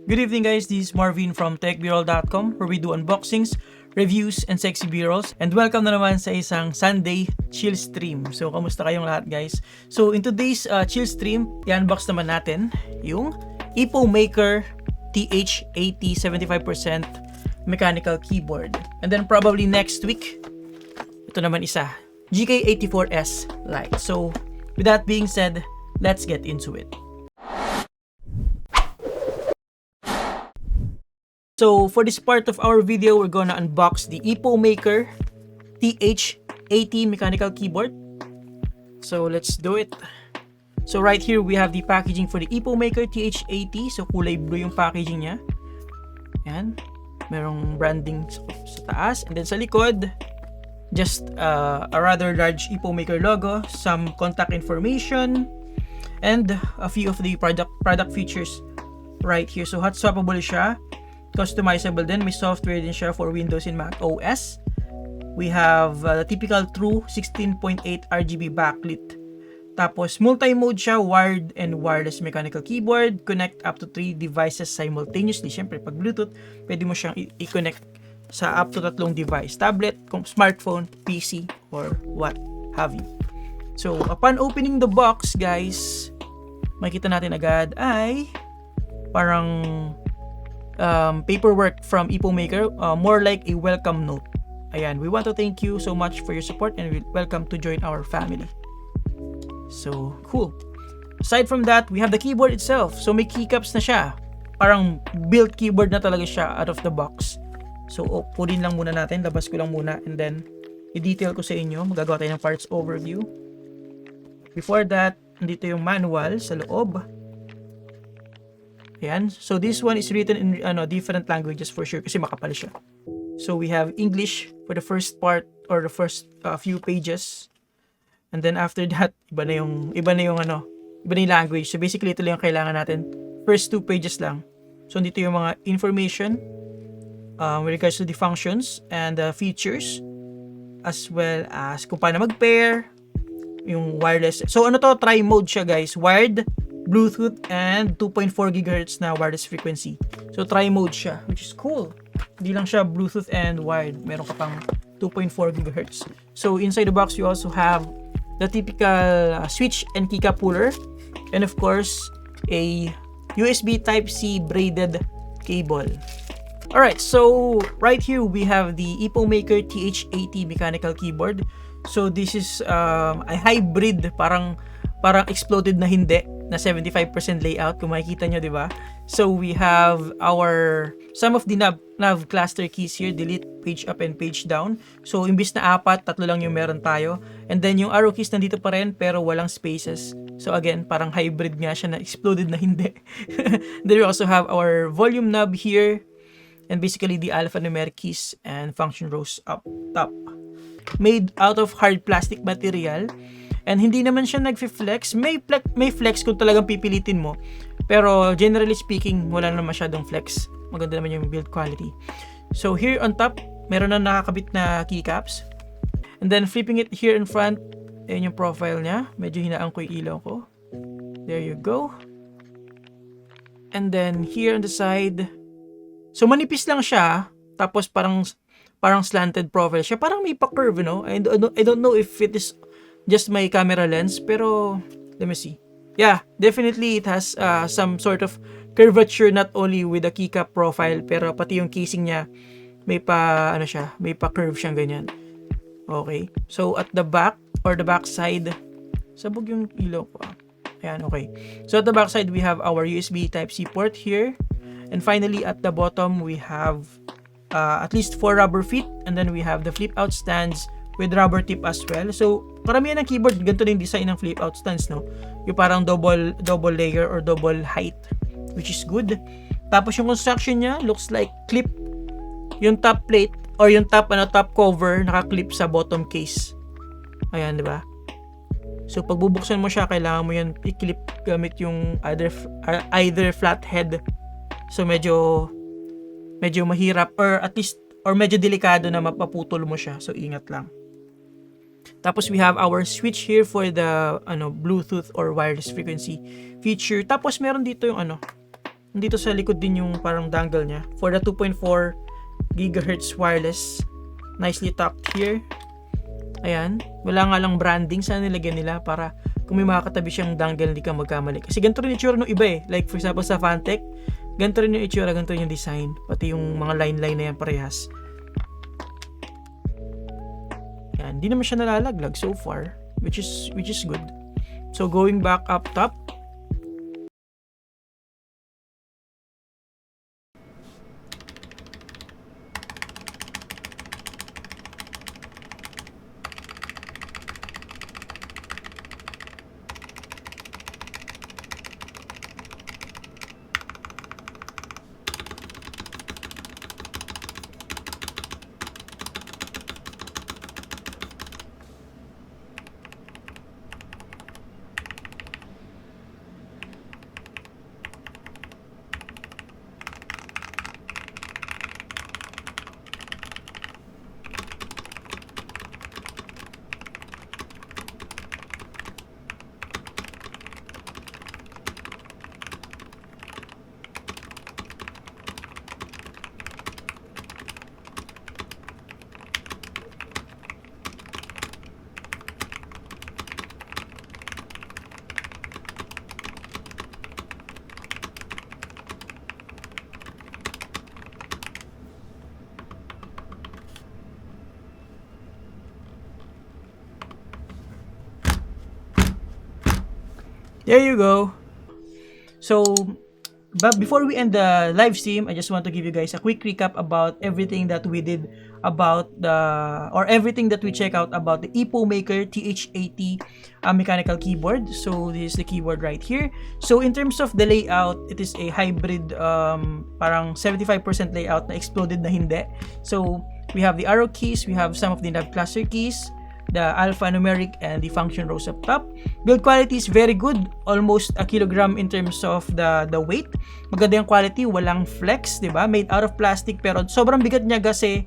Good evening guys, this is Marvin from techbirol.com where we do unboxings, reviews, and sexy b-rolls. And welcome na naman sa isang Sunday chill stream. So, kamusta kayong lahat guys? So, in today's chill stream, i-unbox naman natin yung Epomaker TH80 75% mechanical keyboard. And then probably next week, ito naman isa, GK84S Lite. So, with that being said, let's get into it. So, for this part of our video, we're gonna unbox the Epomaker TH80 mechanical keyboard. So, let's do it. So, right here, we have the packaging for the Epomaker TH80. So, kulay blue yung packaging niya. Yan. Merong branding sa taas. And then sa likod, just a rather large Epomaker logo, some contact information, and a few of the product features right here. So, hot swappable siya. Customizable din, may software din siya for Windows and Mac OS. We have the typical true 16.8 RGB backlit. Tapos multi-mode siya, wired and wireless mechanical keyboard, connect up to 3 devices simultaneously. Syempre pag Bluetooth, pwede mo siyang i-connect sa up to 3 device, tablet, smartphone, PC, or what have you. So upon opening the box guys, makita natin agad ay parang paperwork from Epomaker, more like a welcome note. Ayan, we want to thank you so much for your support and welcome to join our family. So, cool. Aside from that, we have the keyboard itself. So, may keycaps na siya. Parang built keyboard na talaga siya out of the box. So, pulin lang muna natin. Labas ko lang muna and then i-detail ko sa inyo. Magagawa tayo ng parts overview. Before that, nandito yung manual sa loob. Ayan. So, this one is written in different languages for sure kasi makapal siya. So, we have English for the first part or the first few pages. And then after that, iba na yung language. So, basically, ito lang yung kailangan natin. First 2 pages lang. So, dito yung mga information with regards to the functions and the features as well as kung paano mag-pair yung wireless. So, tri-mode siya guys. Wired, Bluetooth, and 2.4 GHz na wireless frequency. So, tri-mode siya, which is cool. Hindi lang siya Bluetooth and wired. Meron ka pang 2.4 GHz. So, inside the box, you also have the typical switch and keycap puller. And of course, a USB Type-C braided cable. Alright, so right here, we have the Epomaker TH80 mechanical keyboard. So, this is a hybrid, parang exploded na hindi, na 75% layout kung makikita nyo, di ba? So we have some of the nav cluster keys here, delete, page up, and page down. So imbis na 4, 3 lang yung meron tayo. And then yung arrow keys nandito pa rin pero walang spaces. So again, parang hybrid nga siya na exploded na hindi. Then we also have our volume knob here and basically the alphanumeric keys and function rows up top. Made out of hard plastic material. And hindi naman siya nag-flex. May flex kung talagang pipilitin mo. Pero generally speaking, wala naman masyadong flex. Maganda naman yung build quality. So here on top, meron na nakakabit na keycaps. And then flipping it here in front, ayan yung profile niya. Medyo hinaan ko yung ilaw ko. There you go. And then here on the side, so manipis lang siya. Tapos parang slanted profile siya. Parang may pa-curve, no? I don't know if it is just my camera lens, pero let me see. Yeah, definitely it has some sort of curvature, not only with the keycap profile, pero pati yung casing niya may pa-curve siyang ganyan. Okay. So at the back or the back side, sabog yung ilaw ko. Ayan, okay. So at the back side, we have our USB Type-C port here. And finally, at the bottom, we have at least 4 rubber feet, and then we have the flip out stands with rubber tip as well. So, karamihan ng keyboard, ganito yung design ng flip out stands, no? Yung parang double layer or double height, which is good. Tapos yung construction niya looks like clip. Yung top plate or yung top cover naka-clip sa bottom case. Ayan, di ba? So, pag bubuksan mo siya, kailangan mo yan i-clip gamit yung either flat head. So, medyo mahirap or medyo delikado na mapaputol mo siya. So, ingat lang. Tapos we have our switch here for the Bluetooth or wireless frequency feature. Tapos meron dito yung Dito sa likod din yung parang dangle niya for the 2.4 GHz wireless. Nicely tucked here. Ayan, wala nga lang branding. Sana nilagyan nila para kung may makakatabi siyang dangle, hindi ka magkamali. Kasi ganito rin yung itsura ng iba eh. Like for example sa Fantech, ganito rin yung itsura, ganito rin yung design. Pati yung mga line-line na yan parehas. Ayan, hindi naman siya nalalaglag so far, which is good. So going back up top, there you go. So, but before we end the live stream, I just want to give you guys a quick recap about everything that we did about everything that we check out about the Epomaker TH80 mechanical keyboard. So this is the keyboard right here. So in terms of the layout, it is a hybrid parang 75% layout na exploded na hindi. So we have the arrow keys, we have some of the nav cluster keys, the alphanumeric and the function rows up top. Build quality is very good, almost a kilogram in terms of the weight. Maganda yung quality, walang flex, di ba? Made out of plastic pero sobrang bigat niya kasi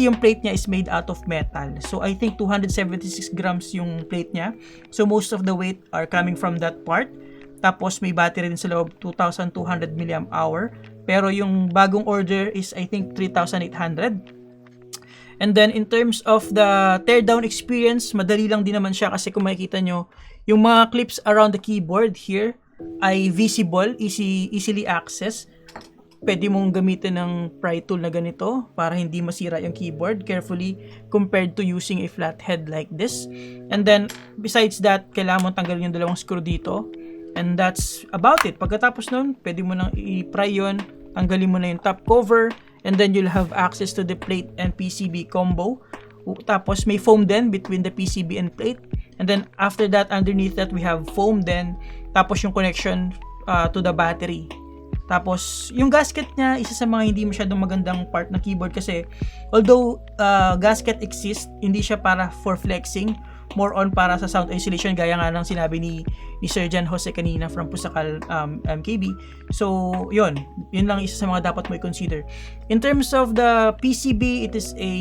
yung plate niya is made out of metal. So I think 276 grams yung plate niya. So most of the weight are coming from that part. Tapos may battery din sa loob, 2,200 mAh. Pero yung bagong order is I think 3,800. And then in terms of the teardown experience, madali lang din naman siya kasi kung makikita nyo, yung mga clips around the keyboard here ay visible, easily access. Pwede mong gamitin ng pry tool na ganito para hindi masira yung keyboard carefully compared to using a flat head like this. And then besides that, kailangan mong tanggalin yung dalawang screw dito. And that's about it. Pagkatapos nun, pwede mo nang i-pry yun, tanggalin mo na yung top cover. And then you'll have access to the plate and PCB combo. Tapos may foam din between the PCB and plate. And then after that, underneath that, we have foam din. Tapos yung connection to the battery. Tapos yung gasket niya, isa sa mga hindi masyadong magandang part ng keyboard kasi although gasket exists, hindi siya para for flexing. More on para sa sound isolation gaya nga ng sinabi ni Sir Jan Jose kanina from Pusakal MKB. So yun lang isa sa mga dapat mo i-consider. In terms of the PCB, it is a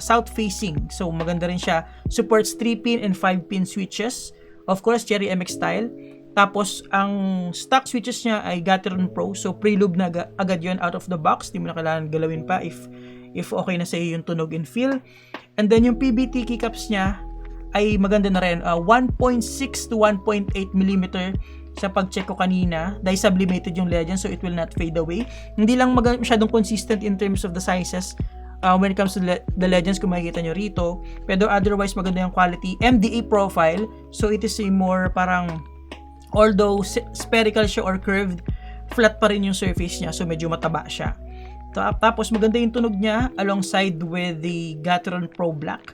south facing, so maganda rin siya. Supports 3-pin and 5-pin switches, of course Cherry MX style. Tapos ang stock switches niya ay Gateron Pro, so pre-lube na agad yun out of the box, di mo na kailangan galawin pa if okay na sa iyo yung tunog and feel. And then yung PBT keycaps niya ay maganda na rin, 1.6 to 1.8 mm sa pag-check ko kanina. Dahil sublimated yung Legend, so it will not fade away. Hindi lang masyadong consistent in terms of the sizes when it comes to the Legends kung makikita nyo rito. Pero otherwise maganda yung quality. MDA profile, so it is a more parang, although spherical siya or curved, flat pa rin yung surface niya, so medyo mataba siya. Tapos maganda yung tunog niya alongside with the Gateron Pro Black.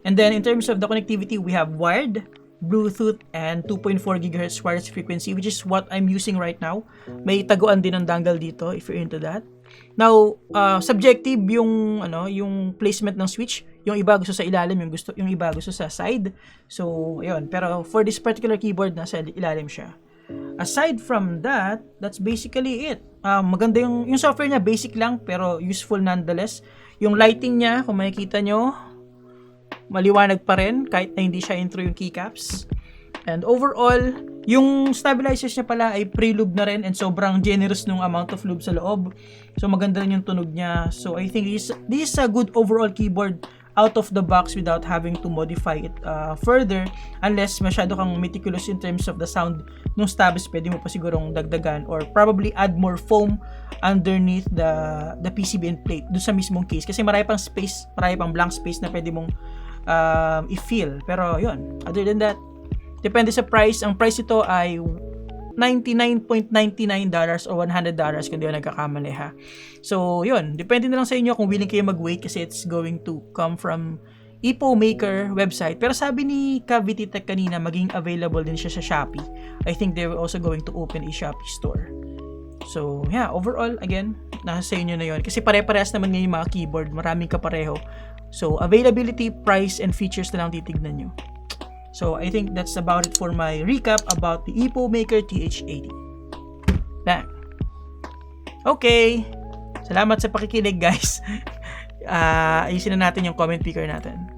And then in terms of the connectivity, we have wired, Bluetooth, and 2.4 GHz wireless frequency, which is what I'm using right now. May taguan din ng dangle dito if you're into that. Now, subjective yung placement ng switch. Yung iba gusto sa ilalim, yung iba gusto sa side. So, ayun. Pero for this particular keyboard, nasa ilalim siya. Aside from that, that's basically it. Maganda yung software niya, basic lang pero useful nonetheless. Yung lighting niya, kung makikita nyo, maliwanag pa rin kahit na hindi siya intro yung keycaps. And overall, Yung stabilizers niya pala ay pre-lube na rin and sobrang generous nung amount of lube sa loob. So maganda rin yung tunog niya. So I think this is a good overall keyboard out of the box without having to modify it further, unless masyado kang meticulous in terms of the sound nung stabs. Pwede mo pa sigurong dagdagan or probably add more foam underneath the PCB and plate doon sa mismong case, kasi marami pang space, marami pang blank space na pwede mong i-fill. Pero yun, other than that, depende sa price. Ang price ito ay $99.99 or $100 kung di ako nagkakamali ha. So yun, depende na lang sa inyo kung willing kayo mag-wait, kasi it's going to come from Epomaker website. Pero sabi ni Cavity Tech kanina, maging available din siya sa Shopee. I think they're also going to open a Shopee store. So yeah, overall again, nasa sa inyo na yun, kasi pare-parehas naman ngayon yung mga keyboard, maraming kapareho. So availability, price, and features na lang titignan nyo. So I think that's about it for my recap about the Epomaker TH80. Bang! Okay! Salamat sa pakikinig guys. Ayusin na natin yung comment picker natin.